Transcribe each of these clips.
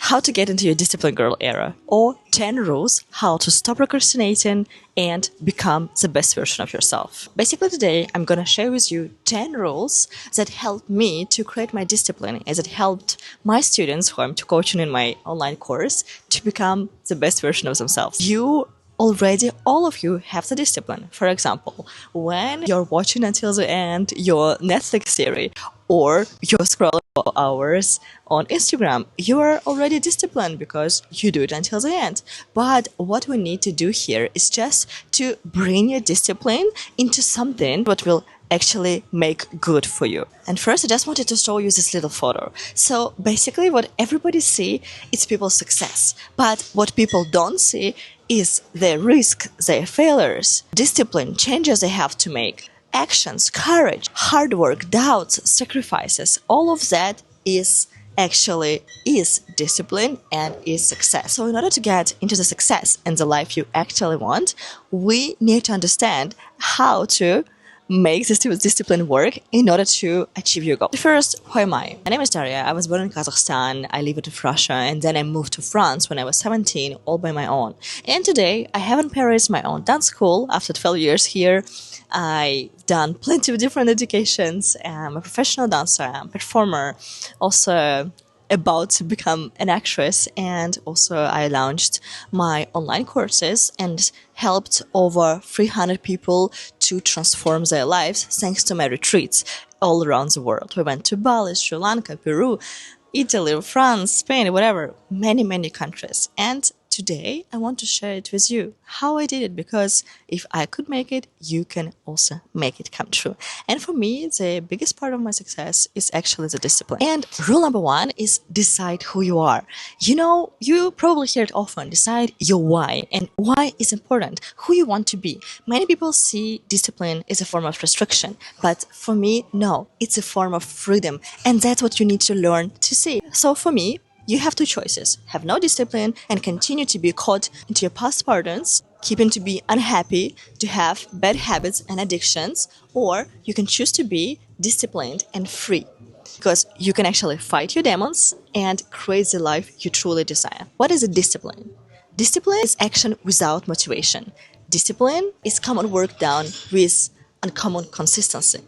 how to get into your discipline girl era, or 10 rules how to stop procrastinating and become the best version of yourself. Basically today I'm gonna share with you 10 rules that helped me to create my discipline, as it helped my students who I'm coaching in my online course to become the best version of themselves. Already, all of you have the discipline. For example, when you're watching until the end your Netflix series, or you're scrolling for hours on Instagram, you are already disciplined because you do it until the end. But what we need to do here is just to bring your discipline into something that will actually make good for you. And first, I just wanted to show you this little photo. So basically what everybody see is people's success, but what people don't see is their risk, their failures, discipline, changes they have to make, actions, courage, hard work, doubts, sacrifices. All of that is discipline and is success. So in order to get into the success and the life you actually want, we need to understand how to make this discipline work in order to achieve your goal. First, who am I? My name is Daria. I was born in Kazakhstan. I lived in Russia, and then I moved to France when I was 17, all by my own. And today, I have in Paris my own dance school. After 12 years here, I've done plenty of different educations. I'm a professional dancer, I'm a performer, also about to become an actress, and also I launched my online courses and helped over 300 people to transform their lives thanks to my retreats all around the world. We went to Bali, Sri Lanka, Peru, Italy, France, Spain, whatever, many countries. And today I want to share it with you, how I did it, because if I could make it, you can also make it come true. And for me, the biggest part of my success is actually the discipline. And rule number one is decide who you are. You probably hear it often, decide your why. And why is important, who you want to be. Many people see discipline as a form of restriction, but for me, no, it's a form of freedom. And that's what you need to learn to see. So for me, you have two choices: have no discipline and continue to be caught into your past patterns, keeping to be unhappy, to have bad habits and addictions, or you can choose to be disciplined and free, because you can actually fight your demons and create the life you truly desire. What is a discipline? Discipline is action without motivation. Discipline is common work done with uncommon consistency.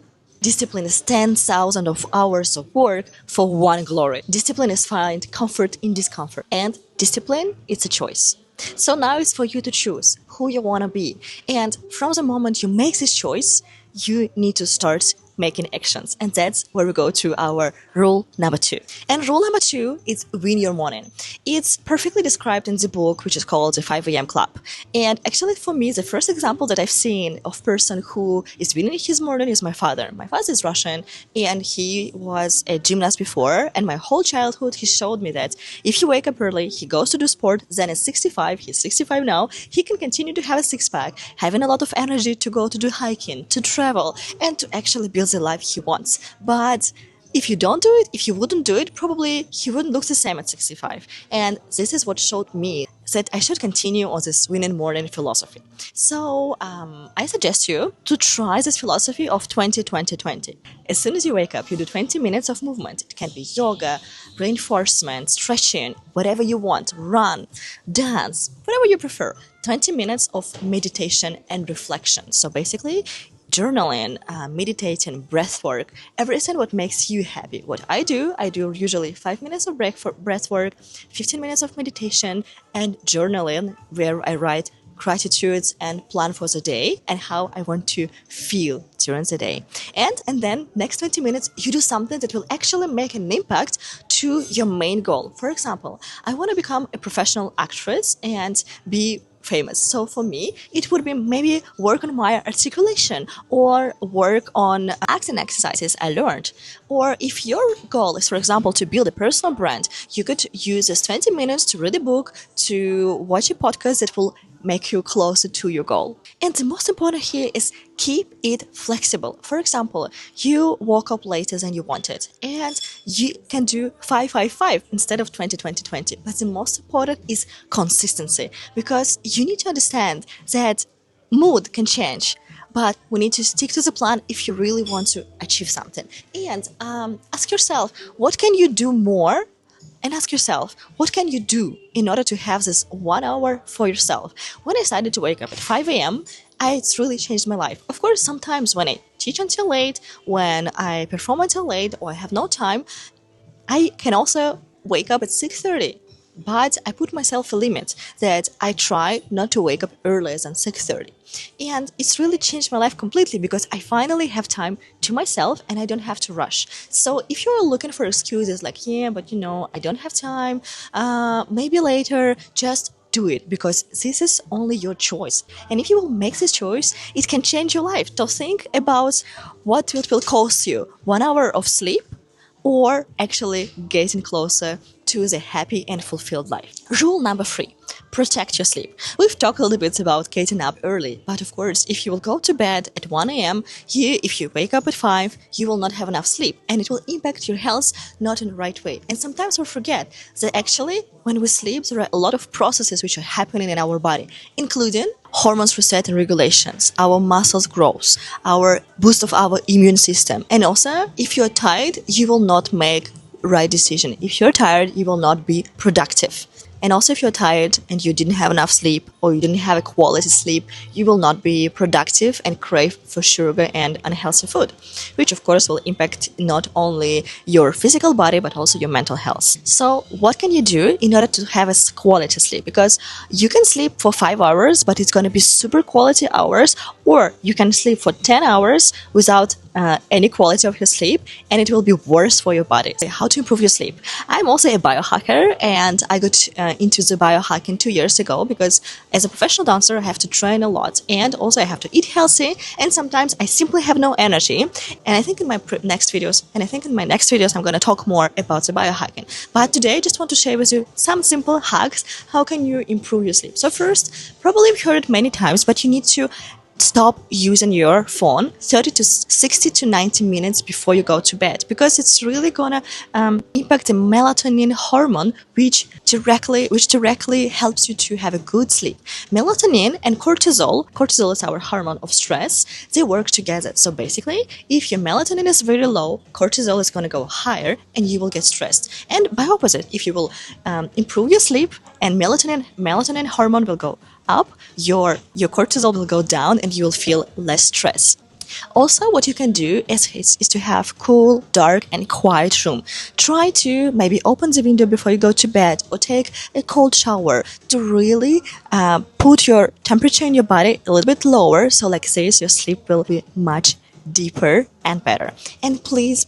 Discipline is 10,000 of hours of work for one glory. Discipline is find comfort in discomfort. And discipline, it's a choice. So now it's for you to choose who you want to be. And from the moment you make this choice, you need to start making actions. And that's where we go to our rule number 2. And rule number 2 is win your morning. It's perfectly described in the book, which is called the 5 a.m. Club. And actually for me, the first example that I've seen of person who is winning his morning is my father. My father is Russian, and he was a gymnast before. And my whole childhood, he showed me that if you wake up early, he goes to do sport, then at 65, he's 65 now, he can continue to have a six-pack, having a lot of energy to go to do hiking, to travel, and to actually build the life he wants. But if you don't do it, if you wouldn't do it, probably he wouldn't look the same at 65. And this is what showed me that I should continue on this winning morning philosophy. So I suggest you to try this philosophy of 20-20-20. As soon as you wake up, you do 20 minutes of movement. It can be yoga, reinforcement, stretching, whatever you want, run, dance, whatever you prefer. 20 minutes of meditation and reflection. So basically, journaling, meditating, breath work, everything what makes you happy. What I do usually 5 minutes of breath work, 15 minutes of meditation, and journaling, where I write gratitudes and plan for the day and how I want to feel during the day. And then next 20 minutes, you do something that will actually make an impact to your main goal. For example, I want to become a professional actress and be famous. So for me, it would be maybe work on my articulation or work on acting exercises I learned. Or if your goal is, for example, to build a personal brand, you could use this 20 minutes to read a book, to watch a podcast that will make you closer to your goal. And the most important here is keep it flexible. For example, you woke up later than you wanted and you can do 5-5-5 instead of 20-20-20. But the most important is consistency, because you need to understand that mood can change, but we need to stick to the plan if you really want to achieve something. And ask yourself, what can you do more and ask yourself, what can you do in order to have this 1 hour for yourself? When I decided to wake up at 5 a.m., it's really changed my life. Of course, sometimes when I teach until late, when I perform until late, or I have no time, I can also wake up at 6:30. But I put myself a limit that I try not to wake up earlier than 6:30. And it's really changed my life completely because I finally have time to myself and I don't have to rush. So if you're looking for excuses like, yeah, but I don't have time, maybe later, just do it, because this is only your choice. And if you will make this choice, it can change your life. So think about what it will cost you: 1 hour of sleep, or actually getting closer to the happy and fulfilled life. Rule number 3, protect your sleep. We've talked a little bit about getting up early, but of course, if you will go to bed at 1 a.m., if you wake up at 5, you will not have enough sleep, and it will impact your health not in the right way. And sometimes we forget that actually, when we sleep, there are a lot of processes which are happening in our body, including hormones reset and regulations, our muscles growth, our boost of our immune system. And also, if you're tired, you will not make right decision. If you're tired, you will not be productive. And also, if you're tired and you didn't have enough sleep, or you didn't have a quality sleep, you will not be productive and crave for sugar and unhealthy food, which of course will impact not only your physical body, but also your mental health. So what can you do in order to have a quality sleep? Because you can sleep for 5 hours, but it's going to be super quality hours, or you can sleep for 10 hours without any quality of your sleep, and it will be worse for your body. How to improve your sleep? I'm also a biohacker, and I got into the biohacking 2 years ago because as a professional dancer, I have to train a lot, and also I have to eat healthy, and sometimes I simply have no energy. And I think in my next videos, I'm going to talk more about the biohacking. But today, I just want to share with you some simple hacks. How can you improve your sleep? So first, probably you've heard it many times, but you need to stop using your phone 30 to 60 to 90 minutes before you go to bed, because it's really gonna impact the melatonin hormone, which directly helps you to have a good sleep. Melatonin and cortisol is our hormone of stress, they work together. So basically, if your melatonin is very low, cortisol is gonna go higher and you will get stressed. And by opposite, if you will improve your sleep and melatonin hormone will go up, your cortisol will go down and you will feel less stress. Also, what you can do is to have cool, dark, and quiet room. Try to maybe open the window before you go to bed, or take a cold shower to really put your temperature in your body a little bit lower. So like this, your sleep will be much deeper and better. And please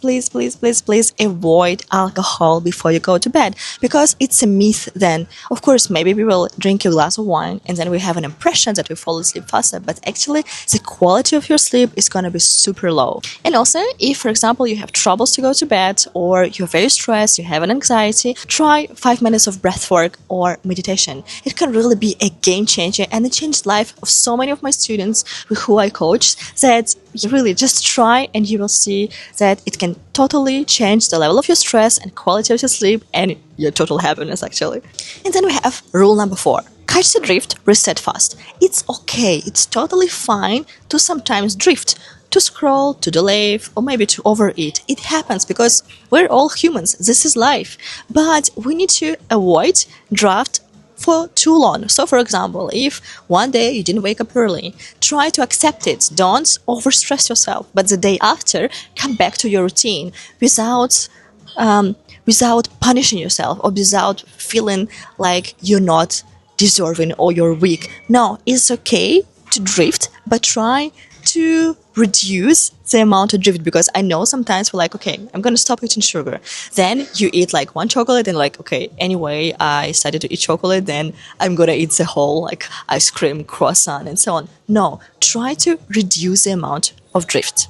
avoid alcohol before you go to bed, because it's a myth then. Of course, maybe we will drink a glass of wine and then we have an impression that we fall asleep faster, but actually the quality of your sleep is going to be super low. And also, if for example you have troubles to go to bed, or you're very stressed, you have an anxiety, try 5 minutes of breath work or meditation. It can really be a game changer, and it changed the life of so many of my students who I coach, that you really just try and you will see that it can totally change the level of your stress and quality of your sleep and your total happiness, actually. And then we have rule number 4. Catch the drift, reset fast. It's okay, it's totally fine to sometimes drift, to scroll, to delay, or maybe to overeat. It happens because we're all humans, this is life. But we need to avoid draft for too long. So for example, if one day you didn't wake up early, try to accept it. Don't overstress yourself. But the day after, come back to your routine without punishing yourself, or without feeling like you're not deserving or you're weak. No, it's okay to drift, but try to reduce the amount of drift, because I know sometimes we're like, okay, I'm gonna stop eating sugar. Then you eat like one chocolate and like, okay, anyway, I started to eat chocolate, then I'm gonna eat the whole like ice cream, croissant, and so on. No, try to reduce the amount of drift.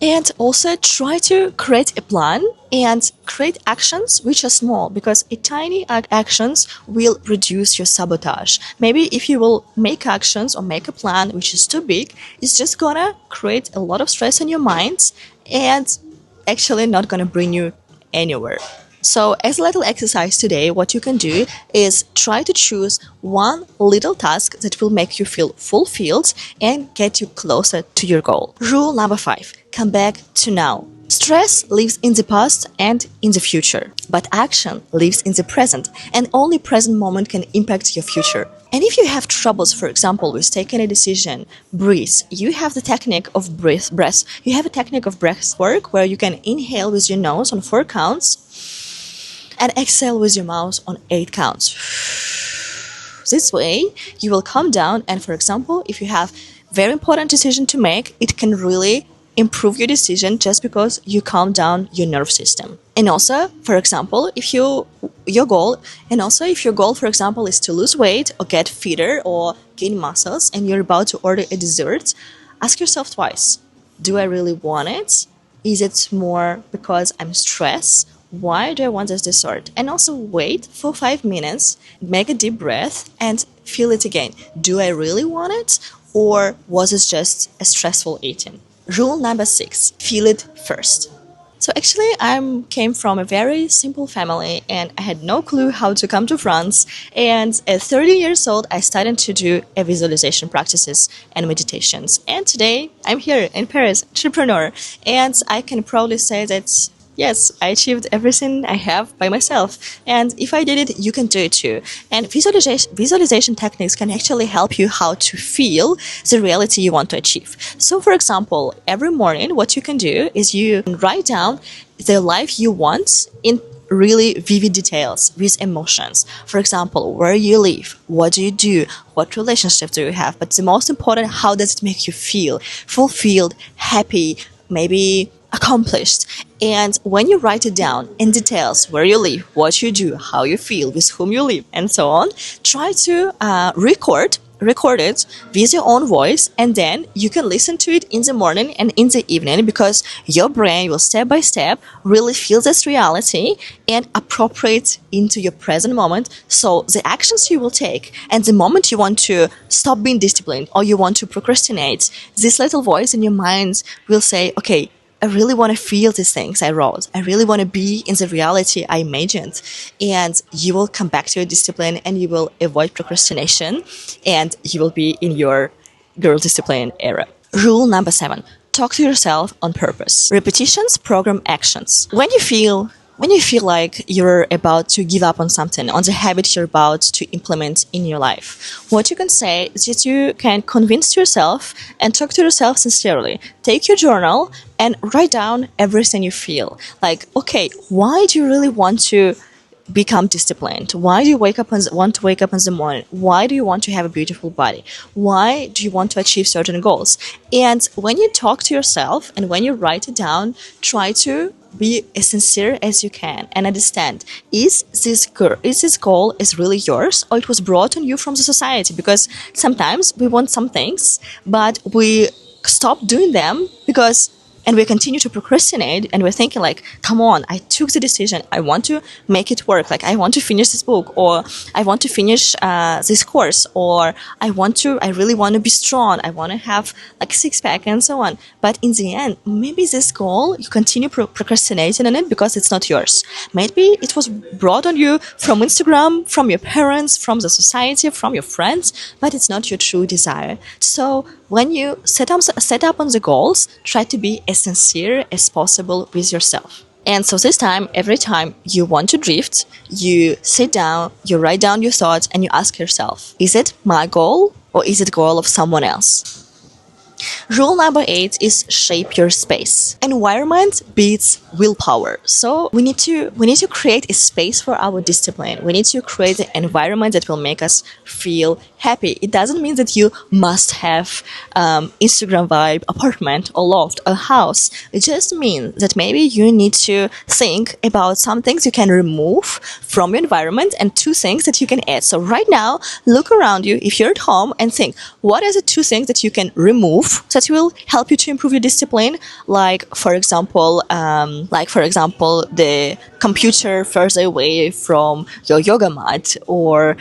And also try to create a plan and create actions which are small, because a tiny actions will reduce your sabotage. Maybe if you will make actions or make a plan which is too big, it's just gonna create a lot of stress in your mind and actually not gonna bring you anywhere. So as a little exercise today, what you can do is try to choose one little task that will make you feel fulfilled and get you closer to your goal. Rule number 5, come back to now. Stress lives in the past and in the future, but action lives in the present, and only present moment can impact your future. And if you have troubles, for example, with taking a decision, breathe. You have the technique of breath. You have a technique of breath work where you can inhale with your nose on 4 counts and exhale with your mouth on 8 counts. This way, you will calm down, and for example, if you have very important decision to make, it can really improve your decision just because you calm down your nerve system. And also, for example, if your goal, for example, is to lose weight or get fitter or gain muscles, and you're about to order a dessert, ask yourself twice: do I really want it? Is it more because I'm stressed? Why do I want this dessert? And also wait for 5 minutes, make a deep breath, and feel it again. Do I really want it? Or was it just a stressful eating? Rule number 6, feel it first. So actually, I came from a very simple family and I had no clue how to come to France. And at 30 years old, I started to do a visualization practices and meditations. And today, I'm here in Paris, entrepreneur. And I can proudly say that yes, I achieved everything I have by myself. And if I did it, you can do it too. And visualization techniques can actually help you how to feel the reality you want to achieve. So for example, every morning, what you can do is you write down the life you want in really vivid details with emotions. For example, where you live, what do, what relationship do you have? But the most important, how does it make you feel? Fulfilled, happy, maybe accomplished. And when you write it down in details, where you live, what you do, how you feel, with whom you live, and so on, try to record it with your own voice, and then you can listen to it in the morning and in the evening, because your brain will step by step really feel this reality and appropriate into your present moment. So the actions you will take, and the moment you want to stop being disciplined or you want to procrastinate, this little voice in your mind will say, okay, I really want to feel these things I wrote. I really want to be in the reality I imagined. And you will come back to your discipline and you will avoid procrastination and you will be in your girl discipline era. Rule number 7. Talk to yourself on purpose. Repetitions program actions. When you feel like you're about to give up on something, on the habit you're about to implement in your life, what you can say is that you can convince yourself and talk to yourself sincerely. Take your journal and write down everything you feel. Like, okay, why do you really want to become disciplined? Why do you want to wake up in the morning? Why do you want to have a beautiful body? Why do you want to achieve certain goals? And when you talk to yourself and when you write it down, try to be as sincere as you can and understand, is this goal is really yours, or it was brought on you from the society? Because sometimes we want some things, but we stop doing them and we continue to procrastinate, and we're thinking like, come on, I took the decision, I want to make it work, like I want to finish this book, or I want to finish this course, or I really want to be strong, I want to have like 6-pack and so on. But in the end, maybe this goal, you continue procrastinating on it because it's not yours. Maybe it was brought on you from Instagram, from your parents, from the society, from your friends, but it's not your true desire. So when you set up on the goals, try to be as sincere as possible with yourself. And so this time, every time you want to drift, you sit down, you write down your thoughts, and you ask yourself, is it my goal or is it the goal of someone else? Rule number 8 is shape your space. Environment beats willpower. So we need to create a space for our discipline. We need to create an environment that will make us feel happy. It doesn't mean that you must have Instagram vibe apartment or loft or house. It just means that maybe you need to think about some things you can remove from your environment and 2 things that you can add. So right now, look around you if you're at home and think, what are the 2 things that you can remove that will help you to improve your discipline? Like for example, the computer further away from your yoga mat, or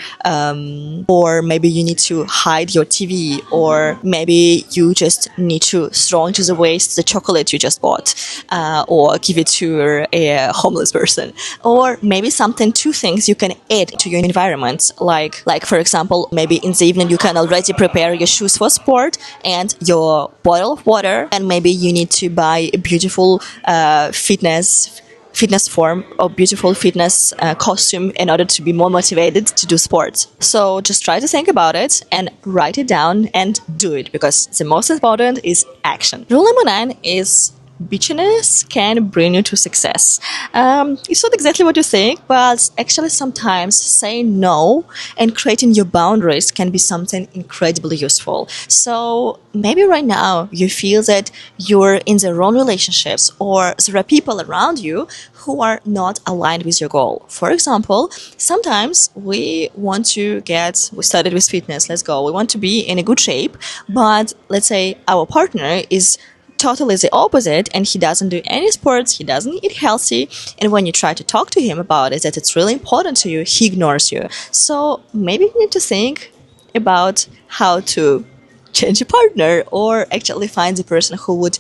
maybe you need to hide your TV, or maybe you just need to throw into the waste the chocolate you just bought, or give it to a homeless person, or maybe 2 things you can add to your environment. Like for example, maybe in the evening you can already prepare your shoes for sport and your your bottle of water, and maybe you need to buy a beautiful fitness form or beautiful fitness costume in order to be more motivated to do sports. So just try to think about it and write it down and do it, because the most important is action. Rule number 9 is bitchiness can bring you to success. It's not exactly what you think, but actually sometimes saying no and creating your boundaries can be something incredibly useful. So maybe right now you feel that you're in the wrong relationships, or there are people around you who are not aligned with your goal. For example, sometimes we started with fitness, let's go, we want to be in a good shape, but let's say our partner is totally the opposite, and he doesn't do any sports, he doesn't eat healthy, and when you try to talk to him about it, that it's really important to you, he ignores you. So maybe you need to think about how to change your partner, or actually find the person who would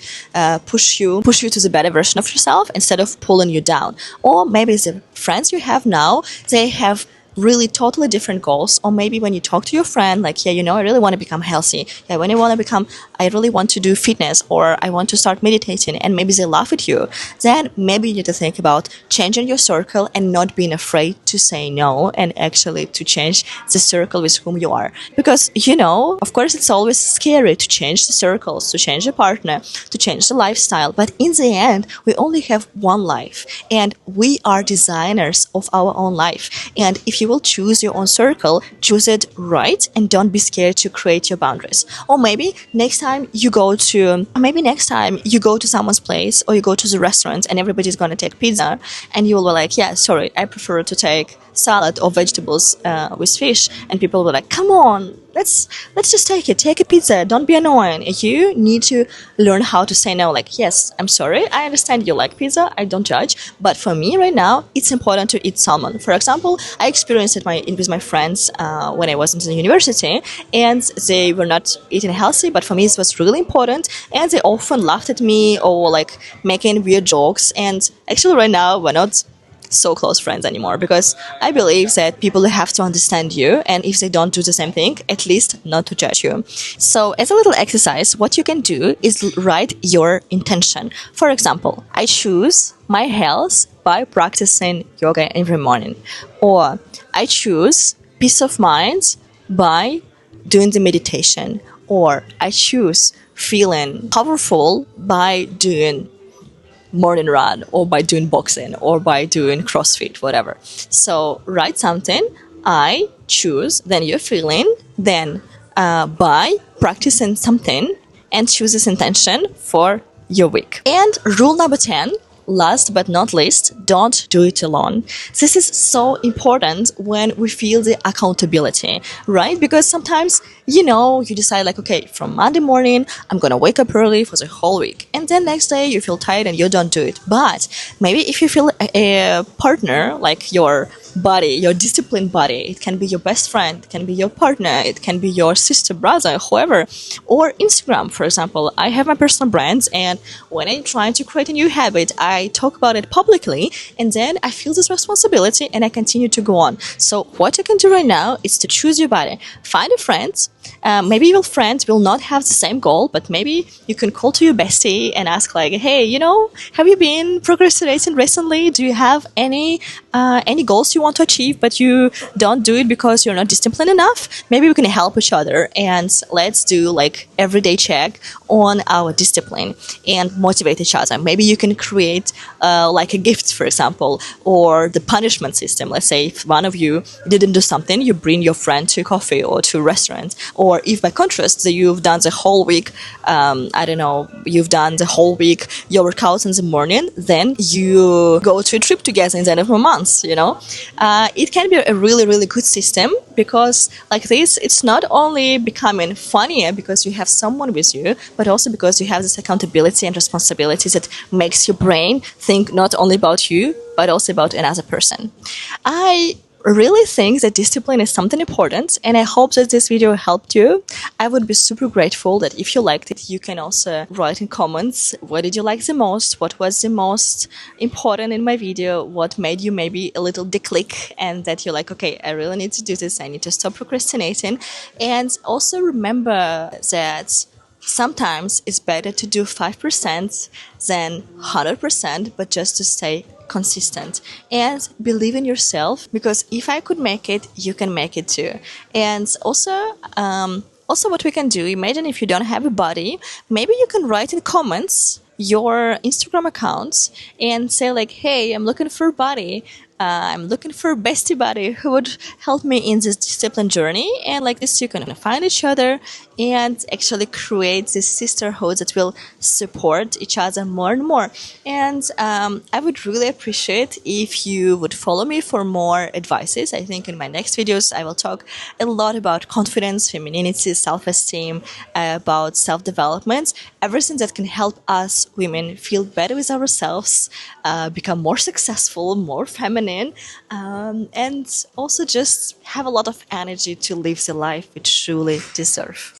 push you to the better version of yourself instead of pulling you down. Or maybe the friends you have now, they have really totally different goals. Or maybe when you talk to your friend, like, yeah, I really want to become healthy. Yeah, I really want to do fitness, or I want to start meditating, and maybe they laugh at you. Then maybe you need to think about changing your circle and not being afraid to say no, and actually to change the circle with whom you are. Because, of course, it's always scary to change the circles, to change the partner, to change the lifestyle. But in the end, we only have one life, and we are designers of our own life. And if you will choose your own circle, choose it right, and don't be scared to create your boundaries. Or maybe next time you go to someone's place, or you go to the restaurant and everybody's going to take pizza, and you will be like, yeah, sorry, I prefer to take salad or vegetables with fish, and people will be like, come on, let's just take a pizza, don't be annoying. You need to learn how to say no, like, yes, I'm sorry, I understand you like pizza, I don't judge, but for me right now it's important to eat salmon. For example, I experienced it with my friends when I was in the university, and they were not eating healthy, but for me it was really important, and they often laughed at me or like making weird jokes. And actually right now we're not so close friends anymore, because I believe that people have to understand you, and if they don't do the same thing, at least not to judge you. So as a little exercise, what you can do is write your intention. For example, I choose my health by practicing yoga every morning, or I choose peace of mind by doing the meditation, or I choose feeling powerful by doing morning run, or by doing boxing, or by doing CrossFit, whatever. So write something, I choose, then you're feeling, then by practicing something, and choose this intention for your week. And rule number 10, last but not least, don't do it alone. This is so important when we feel the accountability, right? Because sometimes, you decide like, okay, from Monday morning, I'm going to wake up early for the whole week. And then next day you feel tired and you don't do it. But maybe if you feel a partner, like your body, your disciplined body, it can be your best friend, it can be your partner, it can be your sister, brother, whoever, or Instagram, for example. I have my personal brands, and when I try to create a new habit, I talk about it publicly, and then I feel this responsibility and I continue to go on. So what you can do right now is to choose your body. Find a friend. Maybe your friend will not have the same goal, but maybe you can call to your bestie and ask like, hey, have you been procrastinating recently? Do you have any goals you want to achieve, but you don't do it because you're not disciplined enough? Maybe we can help each other, and let's do like everyday check on our discipline and motivate each other. Maybe you can create like a gift, for example, or the punishment system. Let's say if one of you didn't do something, you bring your friend to coffee or to a restaurant. Or if by contrast you've done the whole week, you've done the whole week your workouts in the morning, then you go to a trip together in the end of a month, It can be a really, really good system, because like this, it's not only becoming funnier because you have someone with you, but also because you have this accountability and responsibilities that makes your brain think not only about you, but also about another person. I really think that discipline is something important, and I hope that this video helped you. I would be super grateful that if you liked it, you can also write in comments what did you like the most, what was the most important in my video, what made you maybe a little de-click, and that you're like, okay, I really need to do this, I need to stop procrastinating. And also remember that sometimes it's better to do 5% than 100%, but just to stay consistent and believe in yourself, because if I could make it, you can make it too. And also what we can do, imagine if you don't have a body, maybe you can write in comments your Instagram account and say like, hey, I'm looking for a body. I'm looking for a bestie buddy who would help me in this discipline journey. And like this, you can find each other and actually create this sisterhood that will support each other more and more. And I would really appreciate if you would follow me for more advices. I think in my next videos, I will talk a lot about confidence, femininity, self-esteem, about self-development, everything that can help us women feel better with ourselves, become more successful, more feminine, and also just have a lot of energy to live the life we truly deserve.